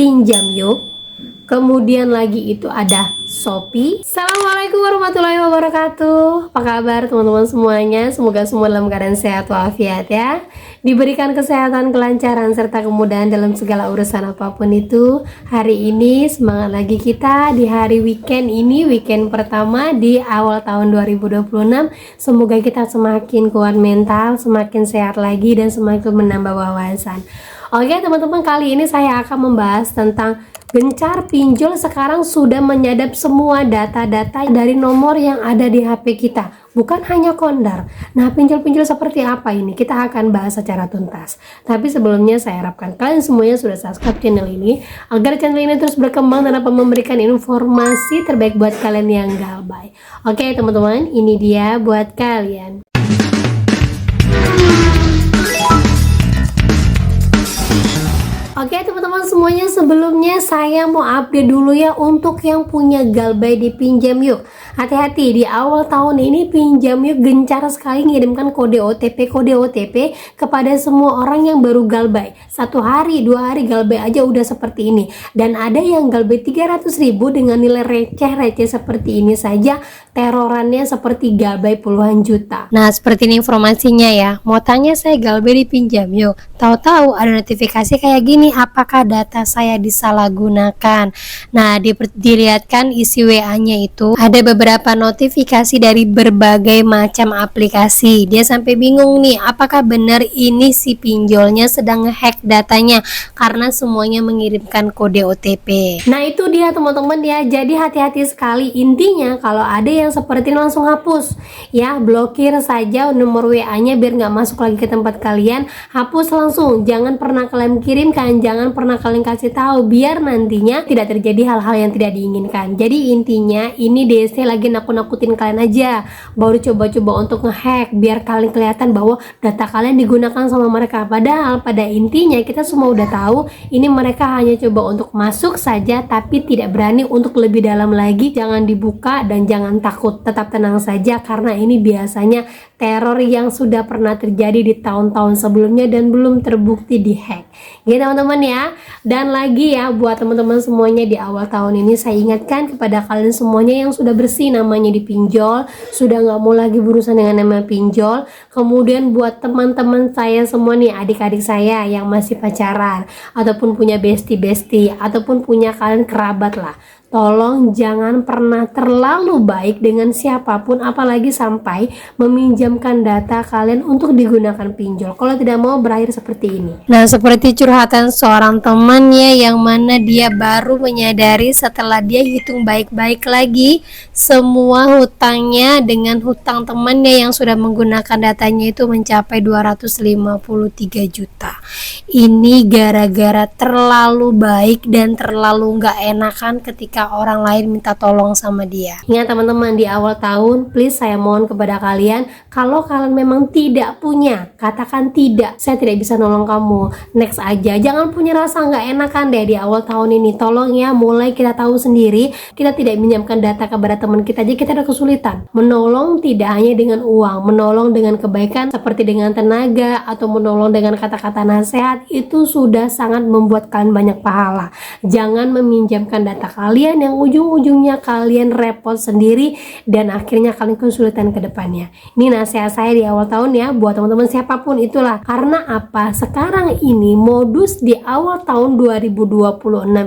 Pinjam Yuk. Kemudian lagi itu ada Shopee. Assalamualaikum warahmatullahi wabarakatuh. Apa kabar teman-teman semuanya? Semoga semua dalam keadaan sehat walafiat ya. Diberikan kesehatan, kelancaran, serta kemudahan dalam segala urusan apapun itu. Hari ini semangat lagi kita di hari weekend ini, weekend pertama di awal tahun 2026. Semoga kita semakin kuat mental, semakin sehat lagi, dan semakin menambah wawasan. Oke teman-teman, kali ini saya akan membahas tentang gencar pinjol sekarang sudah menyadap semua data-data dari nomor yang ada di HP kita, bukan hanya kondar. Nah, pinjol-pinjol seperti apa ini? Kita akan bahas secara tuntas. Tapi sebelumnya saya harapkan kalian semuanya sudah subscribe channel ini agar channel ini terus berkembang dan dapat memberikan informasi terbaik buat kalian yang galbay. Oke teman-teman, ini dia buat kalian. Oke teman-teman semuanya, sebelumnya saya mau update dulu ya untuk yang punya galbay di Pinjam Yuk. Hati-hati, di awal tahun ini Pinjam Yuk gencar sekali ngirimkan kode OTP kepada semua orang yang baru galbay. 1 hari, 2 hari galbay aja udah seperti ini. Dan ada yang galbay 300.000 dengan nilai receh-receh seperti ini saja, terorannya seperti galbay puluhan juta. Nah, seperti ini informasinya ya. Mau tanya saya galbay di Pinjam Yuk, tahu-tahu ada notifikasi kayak gini, apakah data saya disalahgunakan? Nah, dilihatkan isi WA-nya itu ada beberapa notifikasi dari berbagai macam aplikasi. Dia sampai bingung nih, apakah benar ini si pinjolnya sedang ngehack datanya karena semuanya mengirimkan kode OTP. Nah, itu dia teman-teman ya. Jadi hati-hati sekali. Intinya kalau ada yang seperti ini langsung hapus ya, blokir saja nomor WA-nya biar nggak masuk lagi ke tempat kalian. Hapus langsung, jangan pernah kalian kirimkan, jangan pernah kalian kasih tahu, biar nantinya tidak terjadi hal-hal yang tidak diinginkan. Jadi intinya ini DC lagi nakut-nakutin kalian aja, baru coba-coba untuk ngehack biar kalian kelihatan bahwa data kalian digunakan sama mereka. Padahal pada intinya kita semua udah tahu ini mereka hanya coba untuk masuk saja, tapi tidak berani untuk lebih dalam lagi. Jangan dibuka dan jangan takut, tetap tenang saja karena ini biasanya teror yang sudah pernah terjadi di tahun-tahun sebelumnya dan belum terbukti dihack. Gitu teman-teman ya. Dan lagi ya buat teman-teman semuanya, di awal tahun ini saya ingatkan kepada kalian semuanya yang sudah bersih namanya di pinjol, sudah nggak mau lagi berurusan dengan nama pinjol. Kemudian buat teman-teman saya semua nih, adik-adik saya yang masih pacaran ataupun punya bestie ataupun punya kalian kerabat lah, tolong jangan pernah terlalu baik dengan siapapun, apalagi sampai meminjamkan data kalian untuk digunakan pinjol kalau tidak mau berakhir seperti ini. Nah, seperti curhatan seorang teman ya, yang mana dia baru menyadari setelah dia hitung baik-baik lagi semua hutangnya dengan hutang temannya yang sudah menggunakan datanya itu mencapai 253 juta. Ini gara-gara terlalu baik dan terlalu nggak enakan ketika orang lain minta tolong sama dia. Ingat teman-teman, di awal tahun please saya mohon kepada kalian, kalau kalian memang tidak punya, katakan tidak, saya tidak bisa nolong kamu, next aja. Jangan punya rasa nggak enakan deh di awal tahun ini. Tolong ya, mulai kita tahu sendiri, kita tidak minjamkan data kepada teman kita aja kita ada kesulitan. Menolong tidak hanya dengan uang, menolong dengan kebaikan seperti dengan tenaga atau menolong dengan kata-kata nasihat, itu sudah sangat membuat kalian banyak pahala. Jangan meminjamkan data kalian yang ujung-ujungnya kalian repot sendiri dan akhirnya kalian kesulitan ke depannya. Ini nasihat saya di awal tahun ya buat teman-teman siapapun itulah. Karena apa? Sekarang ini modus di awal tahun 2026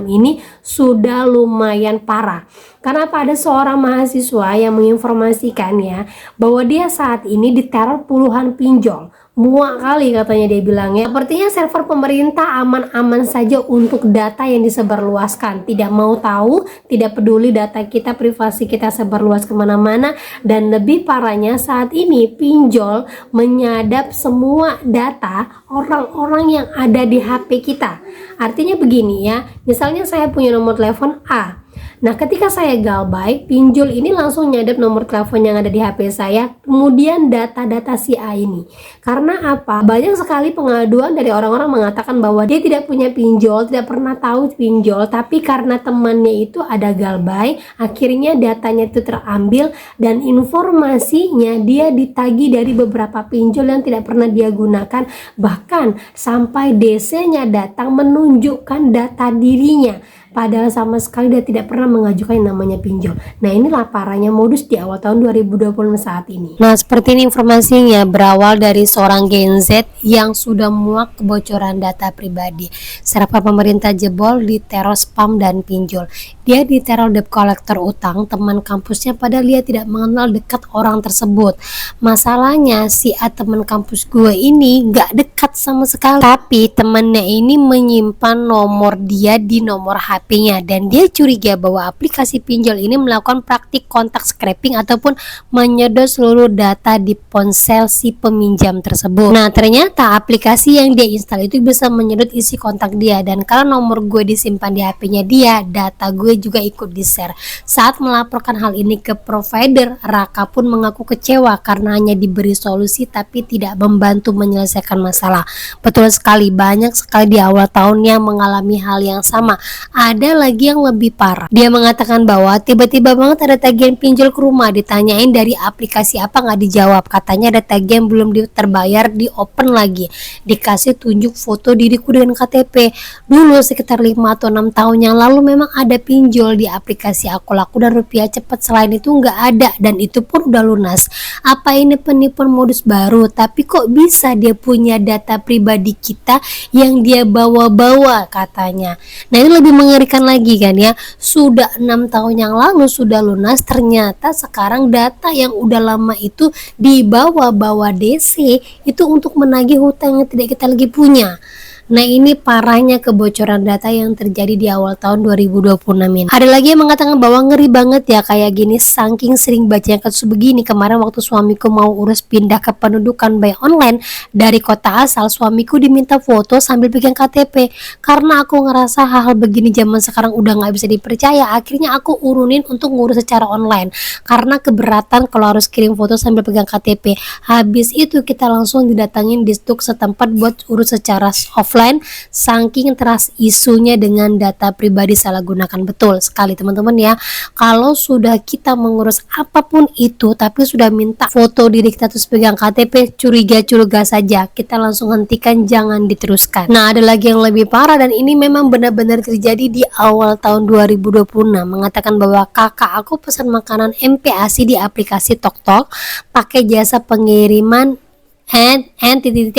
ini sudah lumayan parah. Karena ada seorang mahasiswa yang menginformasikan ya bahwa dia saat ini diteror puluhan pinjol. Muak kali katanya dia bilang ya. Sepertinya server pemerintah aman-aman saja untuk data yang disebarluaskan. Tidak mau tahu, tidak peduli data kita, privasi kita sebarluas kemana-mana. Dan lebih parahnya saat ini pinjol menyadap semua data orang-orang yang ada di HP kita. Artinya begini ya, misalnya saya punya nomor telepon A. Nah, ketika saya galbay, pinjol ini langsung nyadap nomor telepon yang ada di HP saya, kemudian data-data si A ini. Karena apa? Banyak sekali pengaduan dari orang-orang mengatakan bahwa dia tidak punya pinjol, tidak pernah tahu pinjol, tapi karena temannya itu ada galbay, akhirnya datanya itu terambil dan informasinya dia ditagih dari beberapa pinjol yang tidak pernah dia gunakan, bahkan sampai DC-nya datang menunjukkan data dirinya, padahal sama sekali dia tidak pernah mengajukan yang namanya pinjol. Nah, inilah parahnya modus di awal tahun 2020 saat ini. Nah, seperti ini informasinya, berawal dari seorang Gen Z yang sudah muak kebocoran data pribadi. Serapa pemerintah jebol diteror spam dan pinjol. Dia diteror debt collector utang teman kampusnya, padahal dia tidak mengenal dekat orang tersebut. Masalahnya si A teman kampus gue ini gak dekat sama sekali, tapi temennya ini menyimpan nomor dia di nomor HP-nya, dan dia curiga bahwa aplikasi pinjol ini melakukan praktik kontak scraping ataupun menyedot seluruh data di ponsel si peminjam tersebut. Nah, ternyata aplikasi yang dia install itu bisa menyedot isi kontak dia, dan kalau nomor gue disimpan di HP-nya dia, data gue juga ikut di-share. Saat melaporkan hal ini ke provider, Raka pun mengaku kecewa karena hanya diberi solusi tapi tidak membantu menyelesaikan masalah. Betul sekali, banyak sekali di awal tahun yang mengalami hal yang sama. Ada lagi yang lebih parah. Dia mengatakan bahwa tiba-tiba banget ada tagihan pinjol ke rumah, ditanyain dari aplikasi apa nggak dijawab. Katanya ada tagihan belum terbayar, di open lagi. Dikasih tunjuk foto diriku dengan KTP. Dulu sekitar 5 atau 6 tahun yang lalu memang ada pinjol di aplikasi Aku Laku dan Rupiah Cepat, selain itu nggak ada, dan itu pun udah lunas. Apa ini penipuan modus baru? Tapi kok bisa dia punya data pribadi kita yang dia bawa-bawa katanya. Nah, ini lebih mengerikan lagi kan ya, sudah 6 tahun yang lalu sudah lunas, ternyata sekarang data yang udah lama itu dibawa-bawa DC itu untuk menagih hutang yang tidak kita lagi punya. Nah, ini parahnya kebocoran data yang terjadi di awal tahun 2026 ini. Ada lagi yang mengatakan bahwa ngeri banget ya kayak gini, saking sering baca yang kasus begini. Kemarin waktu suamiku mau urus pindah ke pendudukan by online dari kota asal, suamiku diminta foto sambil pegang KTP. Karena aku ngerasa hal-hal begini zaman sekarang udah nggak bisa dipercaya, akhirnya aku urunin untuk ngurus secara online. Karena keberatan kalau harus kirim foto sambil pegang KTP. Habis itu kita langsung didatangin di stuk setempat buat urus secara offline, saking teras isunya dengan data pribadi salah gunakan. Betul sekali teman-teman ya, kalau sudah kita mengurus apapun itu tapi sudah minta foto diri kita terus pegang KTP, curiga saja, kita langsung hentikan, jangan diteruskan. Nah, ada lagi yang lebih parah, dan ini memang benar-benar terjadi di awal tahun 2026. Mengatakan bahwa kakak aku pesan makanan MPASI di aplikasi TokTok pakai jasa pengiriman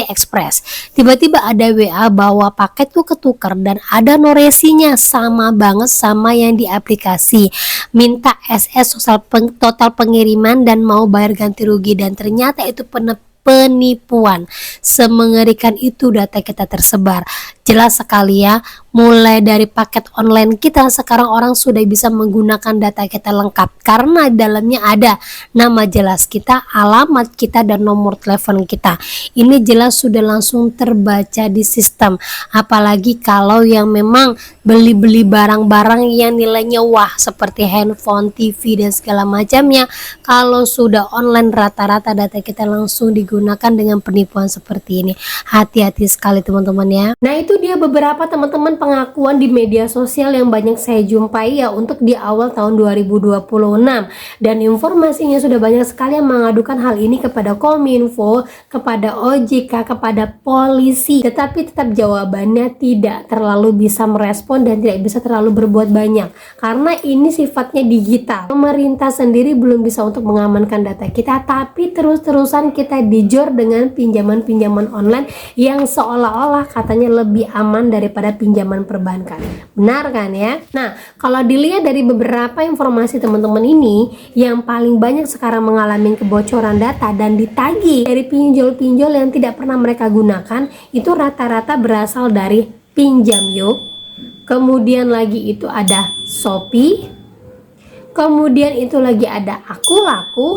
Express. Tiba-tiba ada WA bahwa paket tuh ketukar dan ada noresinya sama banget sama yang di aplikasi. Minta SS total pengiriman dan mau bayar ganti rugi, dan ternyata itu penipuan. Semengerikan itu data kita tersebar. Jelas sekali ya, mulai dari paket online kita sekarang orang sudah bisa menggunakan data kita lengkap, karena dalamnya ada nama jelas kita, alamat kita, dan nomor telepon kita. Ini jelas sudah langsung terbaca di sistem. Apalagi kalau yang memang beli barang-barang yang nilainya wah seperti handphone, TV, dan segala macamnya, kalau sudah online rata-rata data kita langsung digunakan dengan penipuan seperti ini. Hati-hati sekali teman-teman ya. Nah, itu dia beberapa teman-teman pengakuan di media sosial yang banyak saya jumpai ya untuk di awal tahun 2026, dan informasinya sudah banyak sekali yang mengadukan hal ini kepada Kominfo, kepada OJK, kepada polisi, tetapi tetap jawabannya tidak terlalu bisa merespon dan tidak bisa terlalu berbuat banyak karena ini sifatnya digital. Pemerintah sendiri belum bisa untuk mengamankan data kita, tapi terus-terusan kita dijor dengan pinjaman-pinjaman online yang seolah-olah katanya lebih aman daripada pinjaman perbankan. Benar kan ya? Nah, kalau dilihat dari beberapa informasi teman-teman ini, yang paling banyak sekarang mengalami kebocoran data dan ditagih dari pinjol-pinjol yang tidak pernah mereka gunakan, itu rata-rata berasal dari Pinjam Yuk, kemudian lagi itu ada Shopee, kemudian itu lagi ada Aku Laku,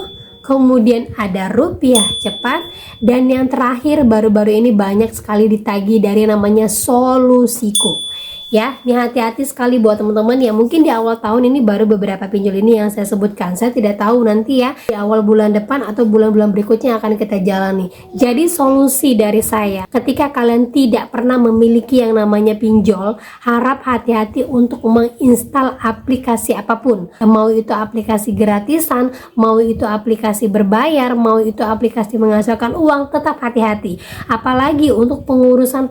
kemudian ada Rupiah Cepat, dan yang terakhir baru-baru ini banyak sekali ditagih dari namanya Solusiku. Ya, ini hati-hati sekali buat teman-teman ya. Mungkin di awal tahun ini baru beberapa pinjol ini yang saya sebutkan. Saya tidak tahu nanti ya di awal bulan depan atau bulan-bulan berikutnya akan kita jalani. Jadi solusi dari saya, ketika kalian tidak pernah memiliki yang namanya pinjol, harap hati-hati untuk menginstal aplikasi apapun. Mau itu aplikasi gratisan, mau itu aplikasi berbayar, mau itu aplikasi menghasilkan uang, tetap hati-hati. Apalagi untuk pengurusan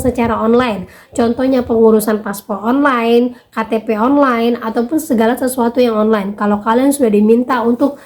secara online. Contohnya pengurusan paspor online, KTP online, ataupun segala sesuatu yang online. Kalau kalian sudah diminta untuk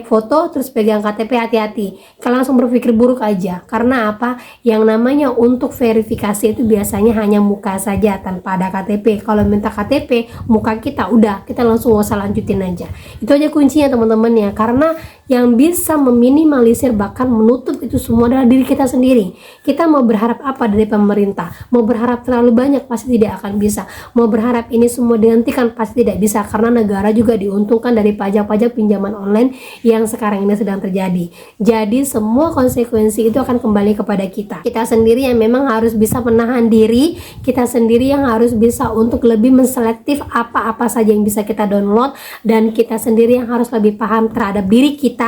foto terus pegang KTP, hati-hati. Kalian langsung berpikir buruk aja. Karena apa? Yang namanya untuk verifikasi itu biasanya hanya muka saja tanpa ada KTP. Kalau minta KTP, muka kita udah, kita langsung gak usah lanjutin aja. Itu aja kuncinya teman-teman ya. Karena yang bisa meminimalisir bahkan menutup itu semua adalah diri kita sendiri. Kita mau berharap apa dari pemerintah? Mau berharap terlalu banyak pasti tidak akan bisa. Mau berharap ini semua dihentikan pasti tidak bisa, karena negara juga diuntungkan dari pajak-pajak pinjaman online yang sekarang ini sedang terjadi. Jadi semua konsekuensi itu akan kembali kepada kita. Kita sendiri yang memang harus bisa menahan diri, kita sendiri yang harus bisa untuk lebih menselektif apa-apa saja yang bisa kita download, dan kita sendiri yang harus lebih paham terhadap diri kita.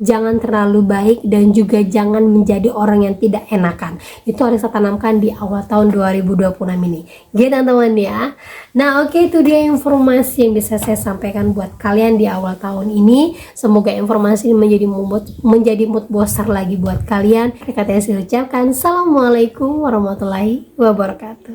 Jangan terlalu baik dan juga jangan menjadi orang yang tidak enakan. Itu harus saya tanamkan di awal tahun 2026 ini. Gitu teman-teman ya. Nah, oke, itu dia informasi yang bisa saya sampaikan buat kalian di awal tahun ini. Semoga informasi ini menjadi mood booster lagi buat kalian. Kata saya ucapkan assalamualaikum warahmatullahi wabarakatuh.